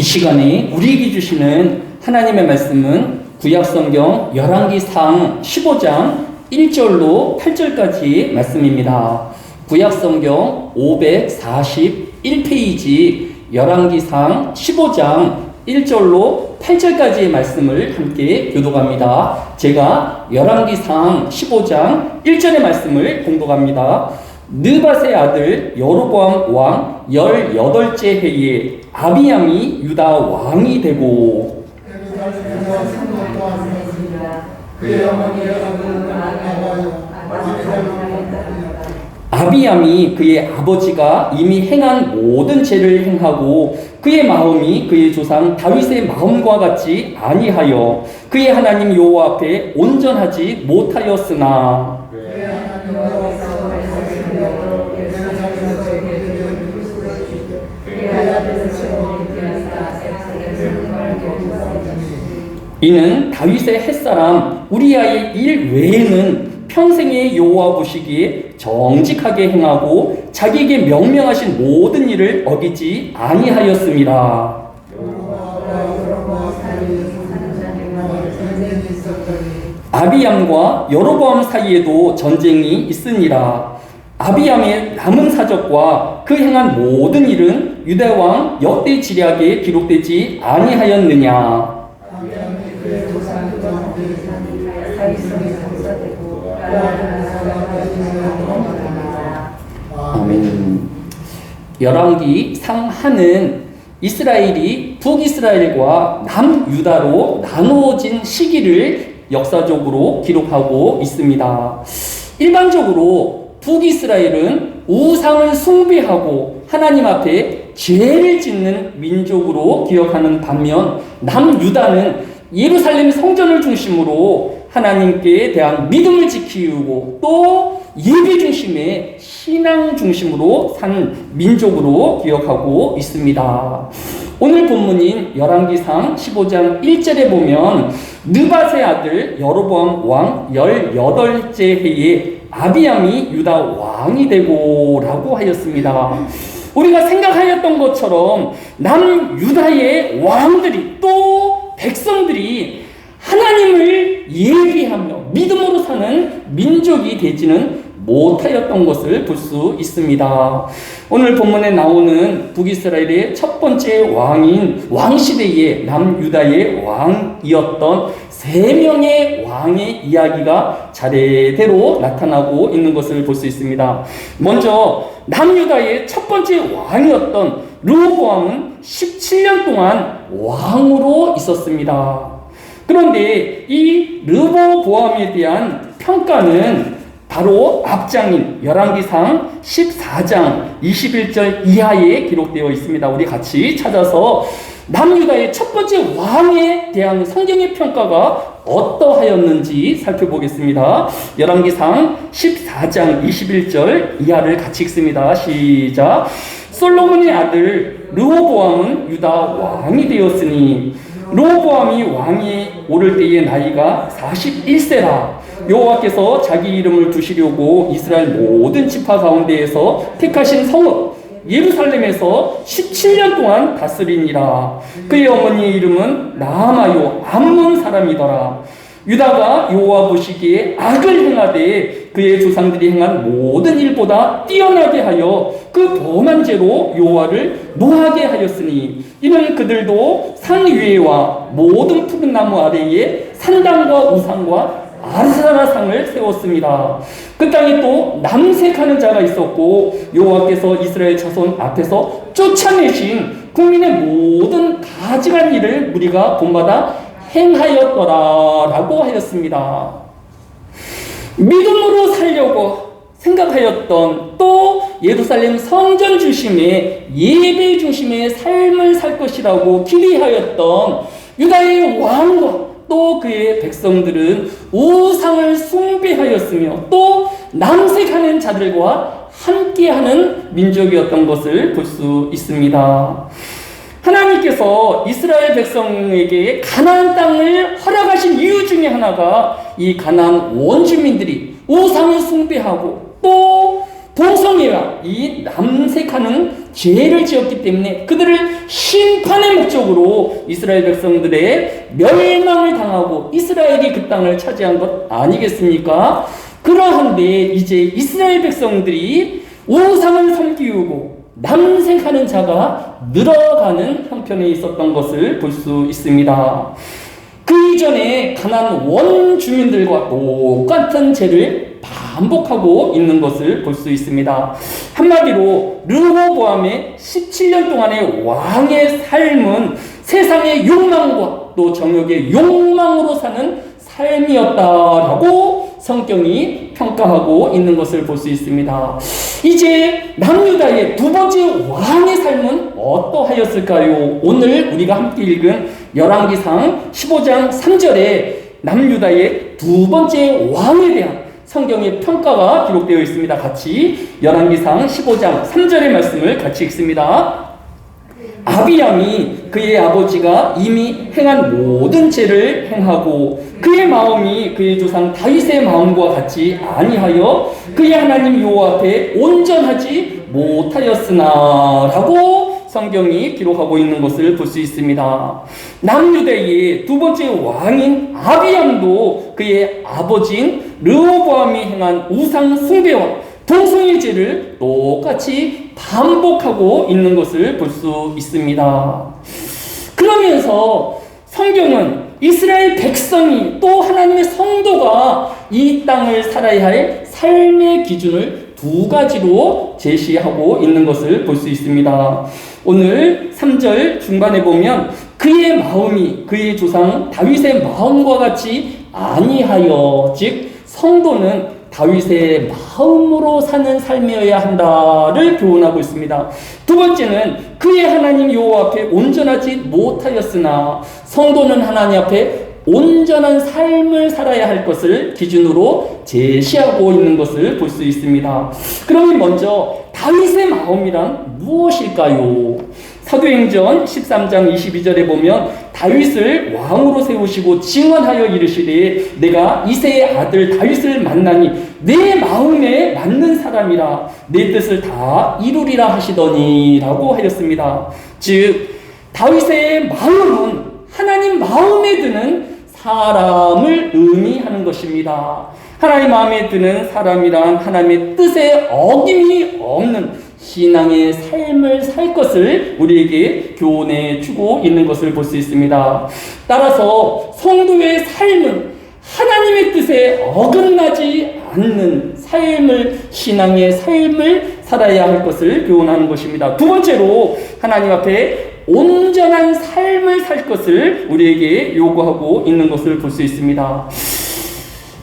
시간에 우리에게 주시는 하나님의 말씀은 구약성경 열왕기상 15장 1절로 8절까지 말씀입니다. 구약성경 541페이지 열왕기상 15장 1절로 8절까지의 말씀을 함께 교독합니다. 제가 열왕기상 15장 1절의 말씀을 공독합니다. 느밧의 아들 여로보암 왕 18째 해에 아비암이 유다 왕이 되고 아비암이 그의 아버지가 이미 행한 모든 죄를 행하고 그의 마음이 그의 조상 다윗의 마음과 같이 아니하여 그의 하나님 여호와 앞에 온전하지 못하였으나 이는 다윗의 햇사람 우리아의 일 외에는 평생의 여호와 보시기에 정직하게 행하고 자기에게 명령하신 모든 일을 어기지 아니하였습니다. 아비암과 여로보암 사이에도 전쟁이 있으니라. 아비암의 남은 사적과 그 행한 모든 일은 유다 왕 역대 지략에 기록되지 아니하였느냐. 아멘. 열왕기상 하는 이스라엘이 북이스라엘과 남유다로 나누어진 시기를 역사적으로 기록하고 있습니다. 일반적으로 북이스라엘은 우상을 숭배하고 하나님 앞에 죄를 짓는 민족으로 기억하는 반면 남유다는 예루살렘 성전을 중심으로 하나님께 대한 믿음을 지키고 또 예배 중심의 신앙 중심으로 산 민족으로 기억하고 있습니다. 오늘 본문인 열왕기상 15장 1절에 보면 느밧의 아들 여로보암 왕 18째 해에 아비암이 유다 왕이 되고 라고 하였습니다. 우리가 생각하였던 것처럼 남유다의 왕들이 또 백성들이 하나님을 예비하며 믿음으로 사는 민족이 되지는 못하였던 것을 볼 수 있습니다. 오늘 본문에 나오는 북이스라엘의 첫 번째 왕인 왕시대의 남유다의 왕이었던 3명의 왕의 이야기가 차례대로 나타나고 있는 것을 볼 수 있습니다. 먼저 남유다의 첫 번째 왕이었던 르호보암은 17년 동안 왕으로 있었습니다. 그런데 이 르호보암에 대한 평가는 바로 앞장인 열왕기상 14장 21절 이하에 기록되어 있습니다. 우리 같이 찾아서 남유다의 첫 번째 왕에 대한 성경의 평가가 어떠하였는지 살펴보겠습니다. 열왕기상 14장 21절 이하를 같이 읽습니다. 시작. 솔로몬의 아들 르호보암은 유다 왕이 되었으니 르호보암이 왕이 오를 때의 나이가 41세라. 여호와께서 자기 이름을 두시려고 이스라엘 모든 지파 가운데에서 택하신 성읍 예루살렘에서 17년 동안 다스리니라. 그의 어머니의 이름은 나아마요 암몬 사람이더라. 유다가 여호와 보시기에 악을 행하되 그의 조상들이 행한 모든 일보다 뛰어나게 하여 그 범한 죄로 여호와를 노하게 하였으니 이는 그들도 산 위에와 모든 푸른 나무 아래에 산당과 우상과 아스라상을 세웠습니다. 그 땅에 또 남색하는 자가 있었고 여호와께서 이스라엘 자손 앞에서 쫓아내신 국민의 모든 가증한 일을 무리가 본받아 행하였더라 라고 하였습니다. 믿음으로 살려고 생각하였던 또 예루살렘 성전 중심의 예배 중심의 삶을 살 것이라고 기대하였던 유다의 왕과 또 그의 백성들은 우상을 숭배하였으며 또 남색하는 자들과 함께하는 민족이었던 것을 볼 수 있습니다. 하나님께서 이스라엘 백성에게 가나안 땅을 허락하신 이유 중에 하나가 이 가나안 원주민들이 우상을 숭배하고 또 동성애 숭배와 이 남색하는 죄를 지었기 때문에 그들을 심판의 목적으로 이스라엘 백성들의 멸망을 당하고 이스라엘이 그 땅을 차지한 것 아니겠습니까? 그러한데 이제 이스라엘 백성들이 우상을 섬기고 남색하는 자가 늘어가는 형편에 있었던 것을 볼 수 있습니다. 그 이전에 가나안 원주민들과 똑같은 죄를 반복하고 있는 것을 볼 수 있습니다. 한마디로 르호보암의 17년 동안의 왕의 삶은 세상의 욕망과 또 정욕의 욕망으로 사는 삶이었다라고 성경이 평가하고 있는 것을 볼 수 있습니다. 이제 남유다의 두 번째 왕의 삶은 어떠하였을까요? 오늘 우리가 함께 읽은 열왕기상 15장 3절에 남유다의 두 번째 왕에 대한 성경의 평가가 기록되어 있습니다. 같이 열왕기상 15장 3절의 말씀을 같이 읽습니다. 아비암이 그의 아버지가 이미 행한 모든 죄를 행하고 그의 마음이 그의 조상 다윗의 마음과 같이 아니하여 그의 하나님 여호와 앞에 온전하지 못하였으나 라고 성경이 기록하고 있는 것을 볼 수 있습니다. 남유다의 두 번째 왕인 아비암도 그의 아버지인 르호보암이 행한 우상 숭배와 동성애 죄를 똑같이 반복하고 있는 것을 볼 수 있습니다. 그러면서 성경은 이스라엘 백성이 또 하나님의 성도가 이 땅을 살아야 할 삶의 기준을 두 가지로 제시하고 있는 것을 볼 수 있습니다. 오늘 3절 중반에 보면 그의 마음이 그의 조상 다윗의 마음과 같이 아니하여, 즉 성도는 다윗의 마음으로 사는 삶이어야 한다를 교훈하고 있습니다. 두 번째는 그의 하나님 여호와 앞에 온전하지 못하였으나 성도는 하나님 앞에 온전한 삶을 살아야 할 것을 기준으로 제시하고 있는 것을 볼 수 있습니다. 그러면 먼저 다윗의 마음이란 무엇일까요? 사도행전 13장 22절에 보면 다윗을 왕으로 세우시고 증언하여 이르시되 내가 이새의 아들 다윗을 만나니 내 마음에 맞는 사람이라 내 뜻을 다 이루리라 하시더니 라고 하였습니다. 즉 다윗의 마음은 하나님 마음에 드는 사람을 의미하는 것입니다. 하나님 마음에 드는 사람이란 하나님의 뜻에 어김이 없는 신앙의 삶을 살 것을 우리에게 교훈해 주고 있는 것을 볼 수 있습니다. 따라서 성도의 삶은 하나님의 뜻에 어긋나지 않는 삶을, 신앙의 삶을 살아야 할 것을 교훈하는 것입니다. 두 번째로 하나님 앞에 온전한 삶을 살 것을 우리에게 요구하고 있는 것을 볼 수 있습니다.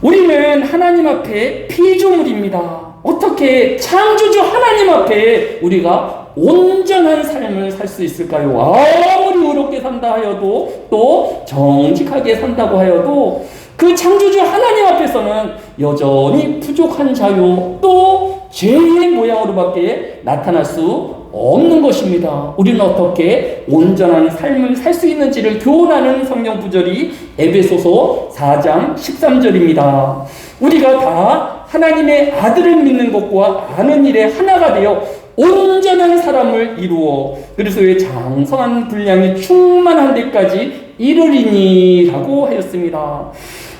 우리는 하나님 앞에 피조물입니다. 어떻게 창조주 하나님 앞에 우리가 온전한 삶을 살 수 있을까요? 아무리 의롭게 산다 하여도 또 정직하게 산다고 하여도 그 창조주 하나님 앞에서는 여전히 부족한 자요 또 죄의 모양으로밖에 나타날 수 없는 것입니다. 우리는 어떻게 온전한 삶을 살 수 있는지를 교훈하는 성경 구절이 에베소서 4장 13절입니다. 우리가 다 하나님의 아들을 믿는 것과 아는 일에 하나가 되어 온전한 사람을 이루어 그리스도의 장성한 분량이 충만한 데까지 이르리니 라고 하였습니다.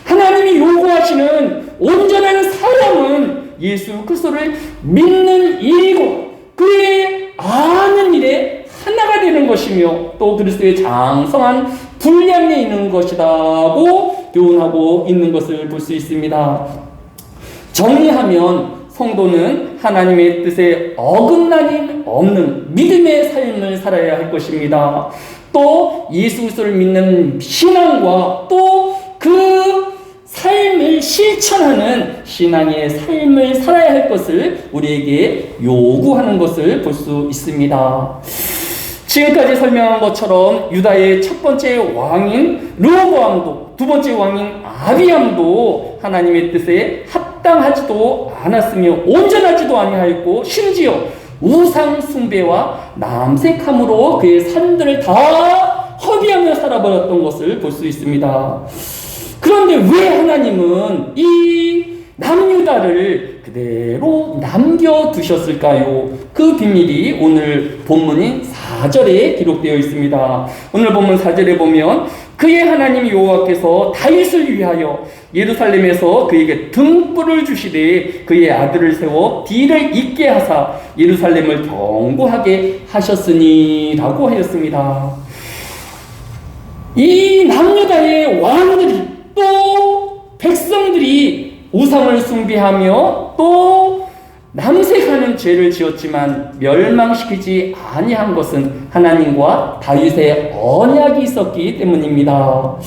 하나님이 요구하시는 온전한 사람은 예수 그리스도를 믿는 일이고 그의 아는 일에 하나가 되는 것이며 또 그리스도의 장성한 분량에 있는 것이라고 교훈하고 있는 것을 볼 수 있습니다. 정리하면 성도는 하나님의 뜻에 어긋남이 없는 믿음의 삶을 살아야 할 것입니다. 또 예수 그리스도를 믿는 신앙과 또 그 삶을 실천하는 신앙의 삶을 살아야 할 것을 우리에게 요구하는 것을 볼 수 있습니다. 지금까지 설명한 것처럼 유다의 첫 번째 왕인 르호보암도 두 번째 왕인 아비암도 하나님의 뜻에 합당하지도 않았으며 온전하지도 아니하였고 심지어 우상 숭배와 남색함으로 그의 삶들을 다 허비하며 살아버렸던 것을 볼 수 있습니다. 그런데 왜 하나님은 이 남유다를 그대로 남겨두셨을까요? 그 비밀이 오늘 본문인 4절에 기록되어 있습니다. 오늘 본문 4절에 보면 그의 하나님 여호와께서 다윗을 위하여 예루살렘에서 그에게 등불을 주시되 그의 아들을 세워 뒤를 잇게 하사 예루살렘을 견고하게 하셨으니 라고 하였습니다. 이 남유다의 왕들이 또 백성들이 우상을 숭배하며 또 남색하는 죄를 지었지만 멸망시키지 아니한 것은 하나님과 다윗의 언약이 있었기 때문입니다.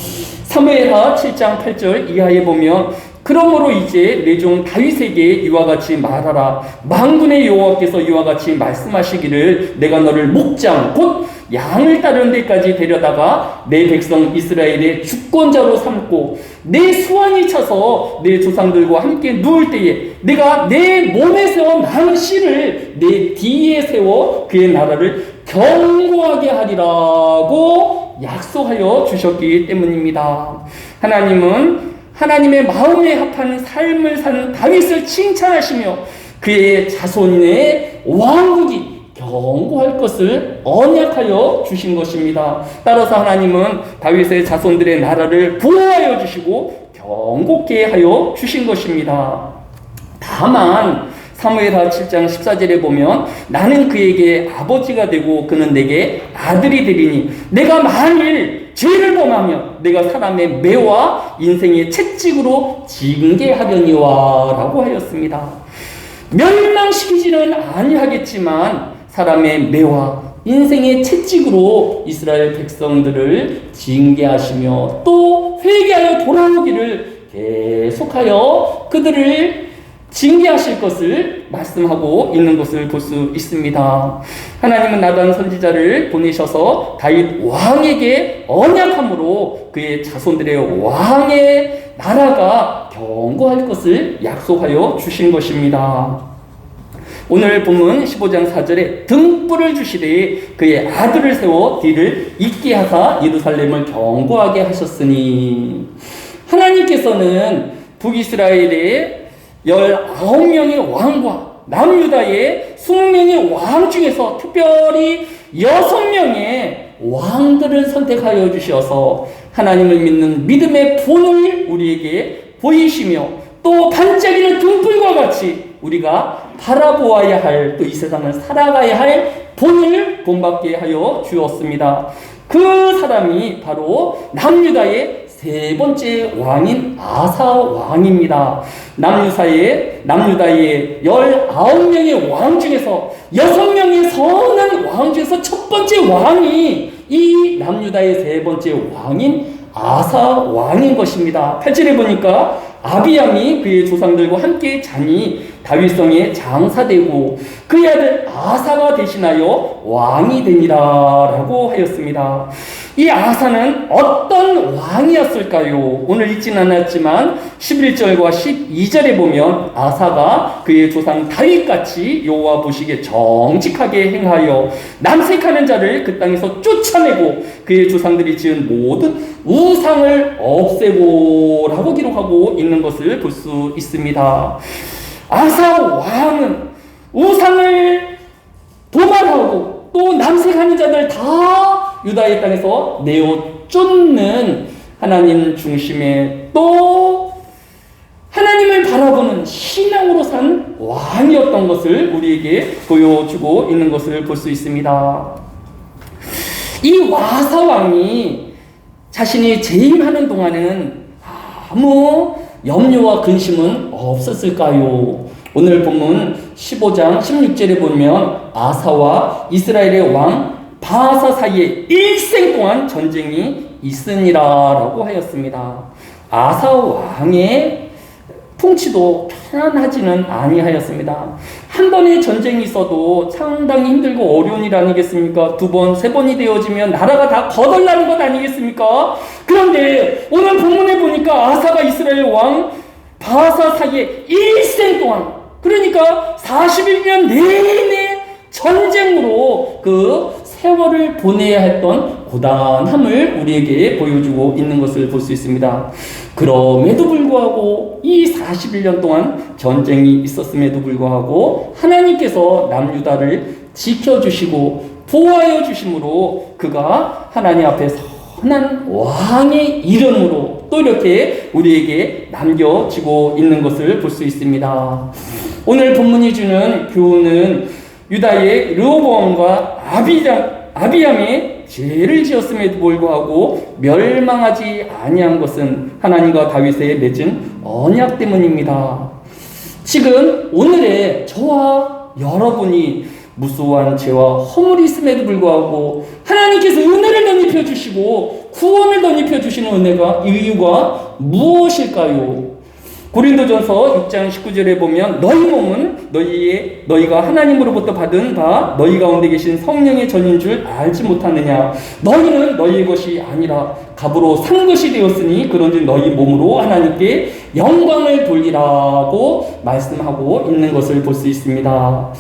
사무엘하 7장 8절 이하에 보면 그러므로 이제 내 종 다윗에게 이와 같이 말하라. 만군의 여호와께서 이와 같이 말씀하시기를 내가 너를 목장 곧 양을 따르는 데까지 데려다가 내 백성 이스라엘의 주권자로 삼고 내 수완이 차서 내 조상들과 함께 누울 때에 내가 내 몸에서 난 씨를 내 뒤에 세워 그의 나라를 견고하게 하리라고 약속하여 주셨기 때문입니다. 하나님은 하나님의 마음에 합한 삶을 사는 다윗을 칭찬하시며 그의 자손의 왕국이 견고할 것을 언약하여 주신 것입니다. 따라서 하나님은 다윗의 자손들의 나라를 보호하여 주시고 견고케 하여 주신 것입니다. 다만 사무엘하 7장 14절에 보면 나는 그에게 아버지가 되고 그는 내게 아들이 되리니 내가 만일 죄를 범하며 내가 사람의 매와 인생의 채찍으로 징계하려니와 라고 하였습니다. 멸망시키지는 아니하겠지만 사람의 매와 인생의 채찍으로 이스라엘 백성들을 징계하시며 또 회개하여 돌아오기를 계속하여 그들을 징계하실 것을 말씀하고 있는 것을 볼 수 있습니다. 하나님은 나단 선지자를 보내셔서 다윗 왕에게 언약함으로 그의 자손들의 왕의 나라가 견고할 것을 약속하여 주신 것입니다. 오늘 본문 15장 4절에 등불을 주시되 그의 아들을 세워 뒤를 잇게 하사 예루살렘을 견고하게 하셨으니 하나님께서는 북이스라엘의 19명의 왕과 남유다의 20명의 왕 중에서 특별히 6명의 왕들을 선택하여 주셔서 하나님을 믿는 믿음의 본을 우리에게 보이시며 또 반짝이는 등불과 같이 우리가 바라보아야 할 또 이 세상을 살아가야 할 본을 본받게 하여 주었습니다. 그 사람이 바로 남유다의 세 번째 왕인 아사 왕입니다. 남유다의 19명의 왕 중에서 6명의 선한 왕 중에서 첫 번째 왕이 이 남유다의 세 번째 왕인 아사 왕인 것입니다. 8절에 보니까 아비암이 그의 조상들과 함께 자니 다윗성에 장사되고 그의 아들 아사가 대신하여 왕이 되니라 라고 하였습니다. 이 아사는 어떤 왕이었을까요? 오늘 읽지는 않았지만 11절과 12절에 보면 아사가 그의 조상 다윗같이 여호와 보시기에 정직하게 행하여 남색하는 자를 그 땅에서 쫓아내고 그의 조상들이 지은 모든 우상을 없애고 라고 기록하고 있는 것을 볼 수 있습니다. 아사 왕은 우상을 도말하고 또 남색하는 자들 다 유다의 땅에서 내어 쫓는 하나님 중심의 또 하나님을 바라보는 신앙으로 산 왕이었던 것을 우리에게 보여주고 있는 것을 볼 수 있습니다. 이 아사 왕이 자신이 재임하는 동안은 아무 염려와 근심은 없었을까요? 오늘 본문 15장 16절에 보면 아사와 이스라엘의 왕 바하사 사이에 일생 동안 전쟁이 있으니라 라고 하였습니다. 아사 왕의 통치도 편안하지는 아니하였습니다. 한 번의 전쟁이 있어도 상당히 힘들고 어려운 일 아니겠습니까? 두 번, 세 번이 되어지면 나라가 다 거덜나는 것 아니겠습니까? 그런데 오늘 본문에 보니까 아사가 이스라엘 왕 바하사 사이에 일생 동안, 그러니까 41년 내내 전쟁으로 그 세월을 보내야 했던 고단함을 우리에게 보여주고 있는 것을 볼 수 있습니다. 그럼에도 불구하고 이 41년 동안 전쟁이 있었음에도 불구하고 하나님께서 남유다를 지켜주시고 보호하여 주심으로 그가 하나님 앞에 선한 왕의 이름으로 또 이렇게 우리에게 남겨지고 있는 것을 볼 수 있습니다. 오늘 본문이 주는 교훈은 유다의 르호보암과 아비암이 죄를 지었음에도 불구하고 멸망하지 아니한 것은 하나님과 다윗의 맺은 언약 때문입니다. 지금 오늘의 저와 여러분이 무수한 죄와 허물이 있음에도 불구하고 하나님께서 은혜를 덧입혀 주시고 구원을 덧입혀 주시는 은혜가 이유가 무엇일까요? 고린도전서 6장 19절에 보면 너희 몸은 너희가 하나님으로부터 받은 바 너희 가운데 계신 성령의 전인 줄 알지 못하느냐. 너희는 너희의 것이 아니라 값으로 산 것이 되었으니 그런즉 너희 몸으로 하나님께 영광을 돌리라고 말씀하고 있는 것을 볼 수 있습니다.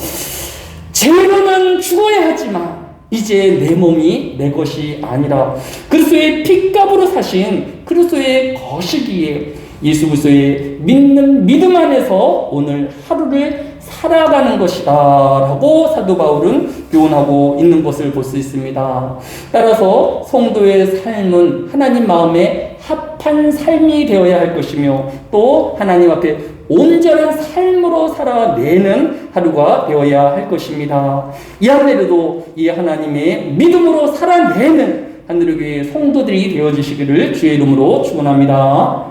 죄로는 죽어야 하지만 이제 내 몸이 내 것이 아니라 그리스도의 핏값으로 사신 그리스도의 것이기에 예수 그리스도의 믿는 믿음 안에서 오늘 하루를 살아가는 것이다 라고 사도 바울은 교훈하고 있는 것을 볼 수 있습니다. 따라서 성도의 삶은 하나님 마음에 합한 삶이 되어야 할 것이며 또 하나님 앞에 온전한 삶으로 살아내는 하루가 되어야 할 것입니다. 이 한해에도 이 하나님의 믿음으로 살아내는 하늘의 교회 성도들이 되어주시기를 주의 이름으로 축원합니다.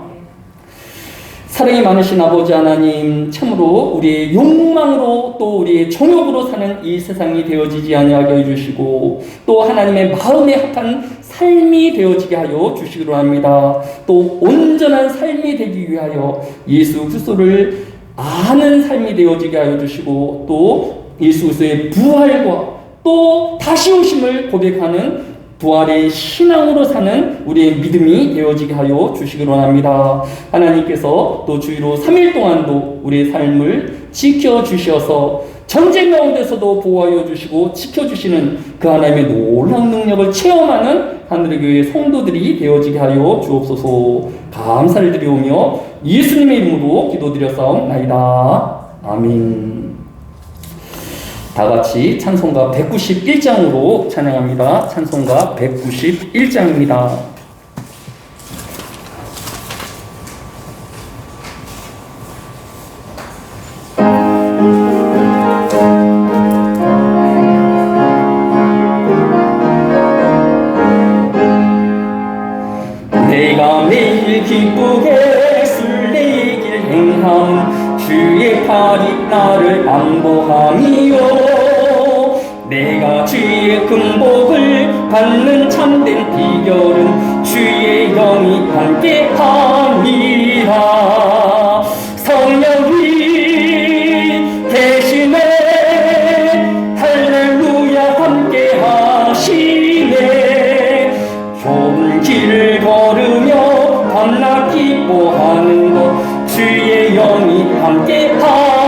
사랑이 많으신 아버지 하나님, 참으로 우리의 욕망으로 또 우리의 정욕으로 사는 이 세상이 되어지지 아니하게 해주시고 또 하나님의 마음에 합한 삶이 되어지게 하여 주시기로 합니다. 또 온전한 삶이 되기 위하여 예수 그리스도를 아는 삶이 되어지게 하여 주시고 또 예수 그리스도의 부활과 또 다시 오심을 고백하는 부활의 신앙으로 사는 우리의 믿음이 되어지게 하여 주시기로 합니다. 하나님께서 또 주의로 3일 동안도 우리의 삶을 지켜주셔서 전쟁 가운데서도 보호하여 주시고 지켜주시는 그 하나님의 놀라운 능력을 체험하는 하늘의 교회 성도들이 되어지게 하여 주옵소서. 감사를 드리오며 예수님의 이름으로 기도드렸사옵나이다. 아멘. 다 같이 찬송가 191장으로 찬양합니다. 찬송가 191장입니다. 내가 매일 기쁘게 순례의 길 행함 주의 팔이 나를 안보함이요 내가 주의 금복을 받는 참된 비결은 주의 영이 함께함이라 성령이 대신에 할렐루야 함께하시네 좁은 길을 걸으며 밤낮 기뻐하는 것 주의 영이 함께하시네